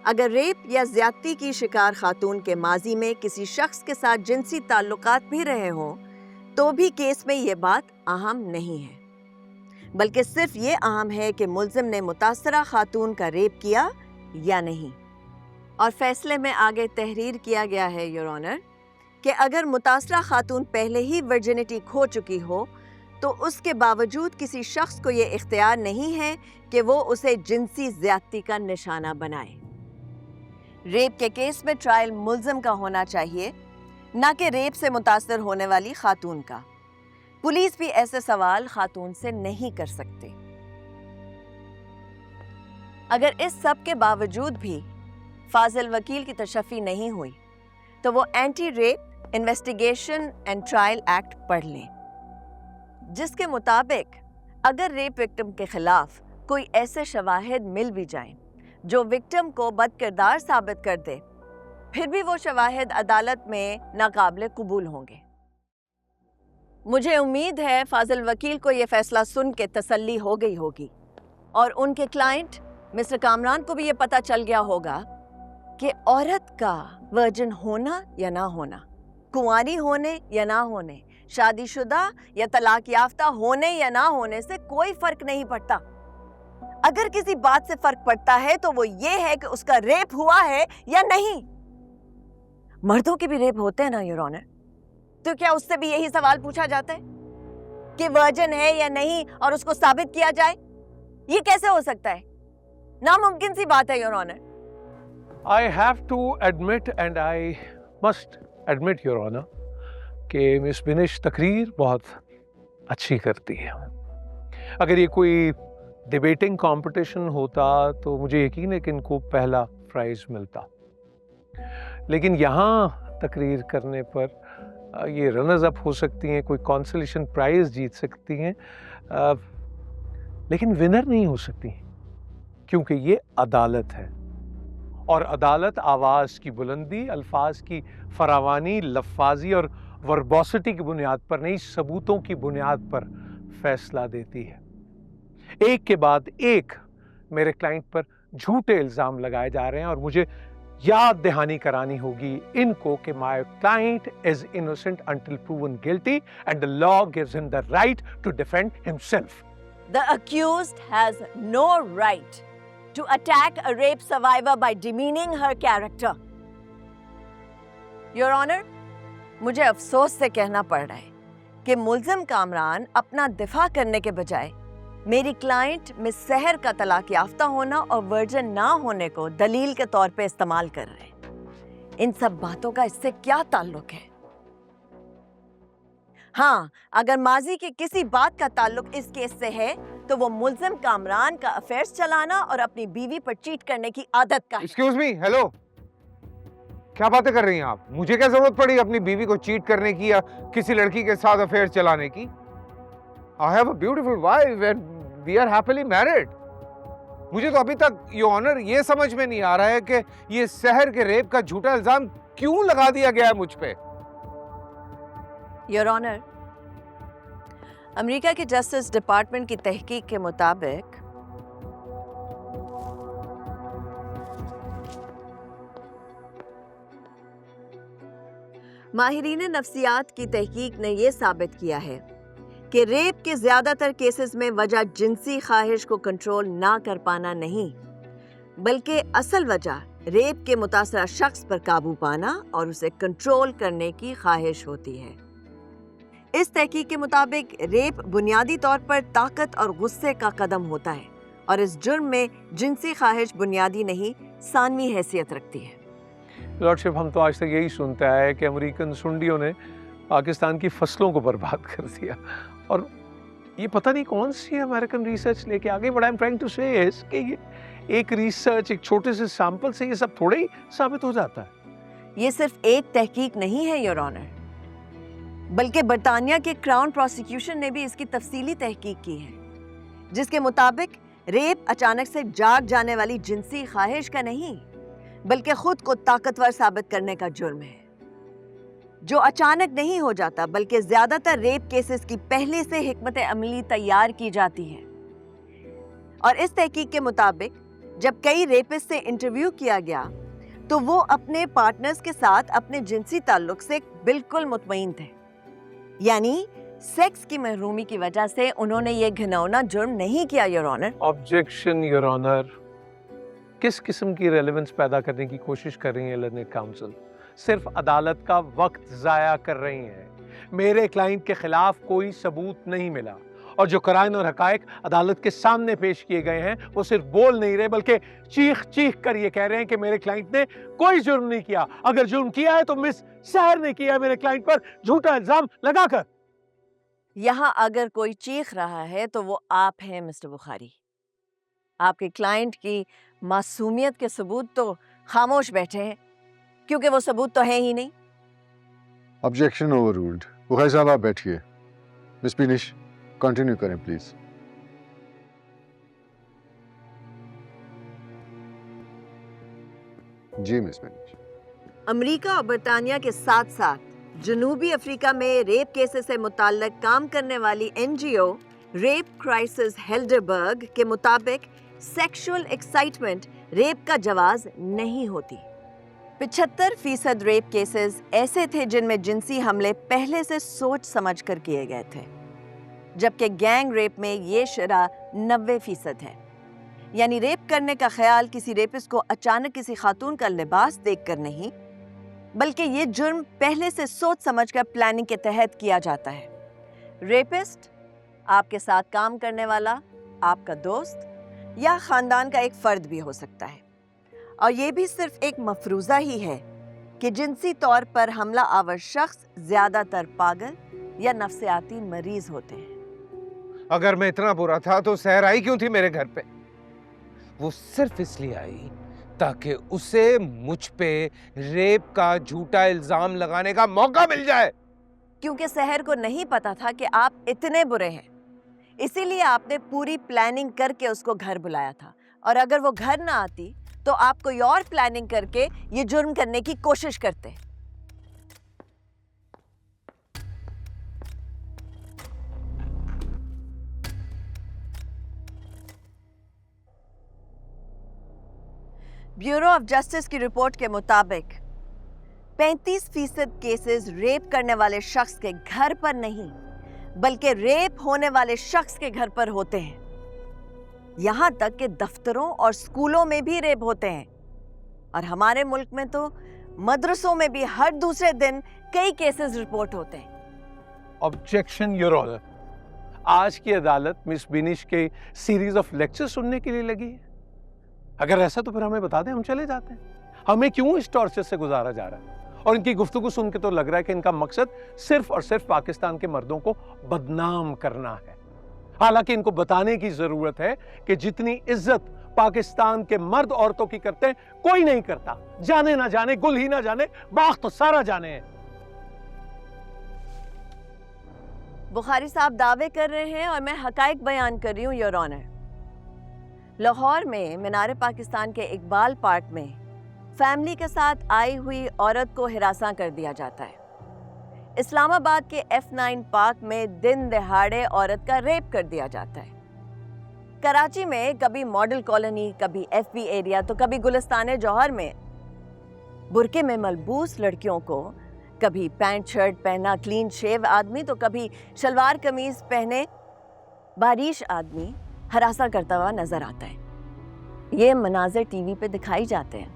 اگر ریپ یا زیادتی کی شکار خاتون کے ماضی میں کسی شخص کے ساتھ جنسی تعلقات بھی رہے ہوں تو بھی کیس میں یہ بات اہم نہیں ہے، بلکہ صرف یہ اہم ہے کہ ملزم نے متاثرہ خاتون کا ریپ کیا یا نہیں۔ اور فیصلے میں آگے تحریر کیا گیا ہے یور آنر کہ اگر متاثرہ خاتون پہلے ہی ورجنٹی کھو چکی ہو تو اس کے باوجود کسی شخص کو یہ اختیار نہیں ہے کہ وہ اسے جنسی زیادتی کا نشانہ بنائے۔ ریپ کے کیس میں ٹرائل ملزم کا ہونا چاہیے، نہ کہ ریپ سے متاثر ہونے والی خاتون کا۔ پولیس بھی ایسے سوال خاتون سے نہیں کر سکتے۔ اگر اس سب کے باوجود بھی فاضل وکیل کی تشفی نہیں ہوئی تو وہ anti rape investigation and trial act پڑھ لیں، جس کے مطابق اگر ریپ وکٹم کے خلاف کوئی ایسے شواہد مل بھی جائیں جو وکٹم کو بد کردار ثابت کر دے، پھر بھی وہ شواہد عدالت میں ناقابل قبول ہوں گے۔ مجھے امید ہے فاضل وکیل کو یہ فیصلہ سن کے تسلی ہو گئی ہوگی، اور ان کے کلائنٹ مسٹر کامران کو بھی یہ پتہ چل گیا ہوگا کہ عورت کا ورجن ہونا یا نہ ہونا، کنواری ہونے یا نہ ہونے، شادی شدہ یا طلاق یافتہ ہونے یا نہ ہونے سے کوئی فرق نہیں پڑتا۔ اگر کسی بات سے فرق پڑتا ہے تو وہ یہ ہے کہ اس کا ریپ ہوا ہے یا نہیں۔ مردوں کے بھی ریپ ہوتے ہیں نا یور آنر، تو کیا اس سے بھی یہی سوال پوچھا جاتا ہے کہ ورجن ہے یا نہیں اور اس کو ثابت کیا جائے؟ یہ کیسے ہو سکتا ہے؟ ناممکن سی بات ہے your owner. I have to admit and I must admit your honor کہ مس بنش تقریر بہت اچھی کرتی ہے۔ اگر یہ کوئی ڈیبیٹنگ کمپٹیشن ہوتا تو مجھے یقین ہے کہ ان کو پہلا پرائز ملتا، لیکن یہاں تقریر کرنے پر یہ رنرز اپ ہو سکتی ہیں، کوئی کانسلیشن پرائز جیت سکتی ہیں، لیکن ونر نہیں ہو سکتی، کیونکہ یہ عدالت ہے، اور عدالت آواز کی بلندی، الفاظ کی فراوانی، لفاظی اور وربوسٹی کی بنیاد پر نہیں، ثبوتوں کی بنیاد پر فیصلہ دیتی ہے۔ ایک کے بعد ایک میرے کلائنٹ پر جھوٹے الزام لگائے جا رہے ہیں، اور مجھے یاد دہانی کرانی ہوگی ان کو کہ my client is innocent until proven guilty and the law gives him the right to defend himself. The accused has no right to attack a rape survivor by demeaning her character. Your Honor, مجھے افسوس سے کہنا پڑ رہا ہے کہ ملزم کامران اپنا دفاع کرنے کے بجائے میری کلائنٹ مس سحر کا طلاق یافتہ ہونا اور ورجن نہ ہونے کو دلیل کے طور پہ استعمال کر رہے ہیں۔ ان سب باتوں کا اس سے کیا تعلق ہے؟ ہاں، اگر ماضی کی کسی بات کا تعلق اس کیس سے ہے تو وہ ملزم کامران کا افیئرز چلانا اور اپنی بیوی پر چیٹ کرنے کی عادت کا ہے۔ ایکسکیوز می، ہیلو، کیا باتیں کر رہی ہیں آپ؟ مجھے کیا ضرورت پڑی اپنی بیوی کو چیٹ کرنے کی یا کسی لڑکی کے ساتھ افیئر چلانے کی؟ I have a beautiful wife and we are happily married. مجھے تو ابھی تک یور آنر یہ سمجھ میں نہیں آ رہا ہے کہ یہ سحر کے ریپ کا جھوٹا الزام کیوں لگا دیا گیا ہے مجھ پہ؟ یور آنر، امریکہ کے جسٹس ڈپارٹمنٹ کی تحقیق کے مطابق ماہرین نفسیات کی تحقیق نے یہ ثابت کیا ہے کہ ریپ کے زیادہ تر کیسز میں وجہ جنسی خواہش کو کنٹرول نہ کر پانا نہیں، بلکہ اصل وجہ ریپ کے متاثرہ شخص پر قابو پانا اور اسے کنٹرول کرنے کی خواہش ہوتی ہے۔ اس تحقیق کے مطابق ریپ بنیادی طور پر طاقت اور غصے کا قدم ہوتا ہے، اور اس جرم میں جنسی خواہش بنیادی نہیں، ثانوی حیثیت رکھتی ہے۔ لارڈشپ، ہم تو آج تک یہی سنتے آئے کہ امریکن سنڈیوں نے پاکستان کی فصلوں کو برباد کر دیا، اور یہ پتہ نہیں کون سی امریکن ریسرچ لے کے آگے بڑھا۔ I'm trying to say is کہ یہ ایک ریسرچ، ایک چھوٹے سے سیمپل سے یہ سب تھوڑے ہی ثابت ہو جاتا ہے۔ یہ صرف ایک تحقیق نہیں ہے یور آنر، بلکہ برطانیہ کے کراؤن پروسیکیوشن نے بھی اس کی تفصیلی تحقیق کی ہے، جس کے مطابق ریپ اچانک سے جاگ جانے والی جنسی خواہش کا نہیں، بلکہ خود کو طاقتور ثابت کرنے کا جرم ہے، جو اچانک نہیں ہو جاتا، بلکہ زیادہ تر ریپ کیسز کی پہلے سے حکمت عملی تیار کی جاتی ہے۔ اور اس تحقیق کے مطابق جب کئی ریپسٹ سے انٹرویو کیا گیا تو وہ اپنے پارٹنرز کے ساتھ اپنے جنسی تعلق سے بالکل مطمئن تھے. یعنی سیکس کی محرومی کی وجہ سے انہوں نے یہ گھناؤنا جرم نہیں کیا your owner. Objection your owner. کس قسم کی ریلیونس پیدا کرنے کی کوشش کر رہی ہیں لرننگ کاؤنسل؟ صرف عدالت کا وقت ضائع کر رہی ہیں. میرے کلائنٹ کے خلاف کوئی ثبوت نہیں ملا اور جو قرائن اور حقائق عدالت کے سامنے پیش کیے گئے ہیں وہ صرف بول نہیں رہے بلکہ چیخ چیخ کر یہ کہہ رہے ہیں کہ میرے کلائنٹ نے کوئی جرم نہیں کیا. اگر جرم کیا ہے تو مس سحر نے کیا ہے میرے کلائنٹ پر جھوٹا الزام لگا کر. یہاں اگر کوئی چیخ رہا ہے تو وہ آپ ہیں مسٹر بخاری. آپ کے کلائنٹ کی معصومیت کے ثبوت تو خاموش بیٹھے ہیں کیونکہ وہ ثبوت تو ہے ہی نہیں. Objection over ruled. بخاری صاحب آپ بیٹھیے. مس بینش کنٹینیو کریں پلیز. جی مس بینش. امریکہ اور برطانیہ کے ساتھ ساتھ جنوبی افریقہ میں ریپ کیسز سے متعلق کام کرنے والی این جی او ریپ کرائسس ہیلڈربرگ کے مطابق سیکشول ایکسائٹمنٹ ریپ کا جواز نہیں ہوتی. 75% ریپ کیسز ایسے تھے جن میں جنسی حملے پہلے سے سوچ سمجھ کر کیے گئے تھے، جبکہ گینگ ریپ میں یہ شرح 90% ہے. یعنی ریپ کرنے کا خیال کسی ریپسٹ کو اچانک کسی خاتون کا لباس دیکھ کر نہیں، بلکہ یہ جرم پہلے سے سوچ سمجھ کر پلاننگ کے تحت کیا جاتا ہے. ریپسٹ آپ کے ساتھ کام کرنے والا، آپ کا دوست یا خاندان کا ایک فرد بھی ہو سکتا ہے. اور یہ بھی صرف ایک مفروضہ ہی ہے کہ جنسی طور پر حملہ آور شخص زیادہ تر پاگل یا نفسیاتی مریض ہوتے ہیں. اگر میں اتنا برا تھا تو سحر آئی کیوں تھی میرے گھر پہ؟ وہ صرف اس لیے آئی تاکہ اسے مجھ پہ ریپ کا جھوٹا الزام لگانے کا موقع مل جائے. کیونکہ سحر کو نہیں پتا تھا کہ آپ اتنے برے ہیں، اسی لیے آپ نے پوری پلاننگ کر کے اس کو گھر بلایا تھا. اور اگر وہ گھر نہ آتی تو آپ کوئی اور پلاننگ کر کے یہ جرم کرنے کی کوشش کرتے. بیورو آف جسٹس کی رپورٹ کے مطابق 35% کیسز ریپ کرنے والے شخص کے گھر پر نہیں بلکہ ریپ ہونے والے شخص کے گھر پر ہوتے ہیں. یہاں تک کہ دفتروں اور سکولوں میں بھی ریپ ہوتے ہیں، اور ہمارے ملک میں تو مدرسوں میں بھی ہر دوسرے دن کئی کیسز رپورٹ ہوتے ہیں. Objection your owner. آج کی عدالت مس بینش کے سیریز آف لیکچر سننے کے لیے لگی ہے. اگر ایسا تو پھر ہمیں بتا دیں، ہم چلے جاتے ہیں. ہمیں کیوں اس ٹارچر سے گزارا جا رہا ہے؟ اور ان کی گفتگو سن کے تو لگ رہا ہے کہ ان کا مقصد صرف اور صرف پاکستان کے مردوں کو بدنام کرنا ہے. حالانکہ ان کو بتانے کی ضرورت ہے کہ جتنی عزت پاکستان کے مرد عورتوں کی کرتے ہیں کوئی نہیں کرتا. جانے نہ جانے، گل ہی نہ جانے، باغ تو سارا جانے ہیں. بخاری صاحب دعوے کر رہے ہیں اور میں حقائق بیان کر رہی ہوں یور آنر. لاہور میں مینار پاکستان کے اقبال پارک میں فیملی کے ساتھ آئی ہوئی عورت کو ہراساں کر دیا جاتا ہے. اسلام آباد کے F9 پارک میں دن دہاڑے عورت کا ریپ کر دیا جاتا ہے. کراچی میں کبھی ماڈل کالونی، کبھی FB ایریا تو کبھی گلستان جوہر میں برقعے میں ملبوس لڑکیوں کو کبھی پینٹ شرٹ پہنا کلین شیو آدمی تو کبھی شلوار قمیض پہنے باریش آدمی ہراساں کرتا ہوا نظر آتا ہے. یہ مناظر ٹی وی پہ دکھائی جاتے ہیں.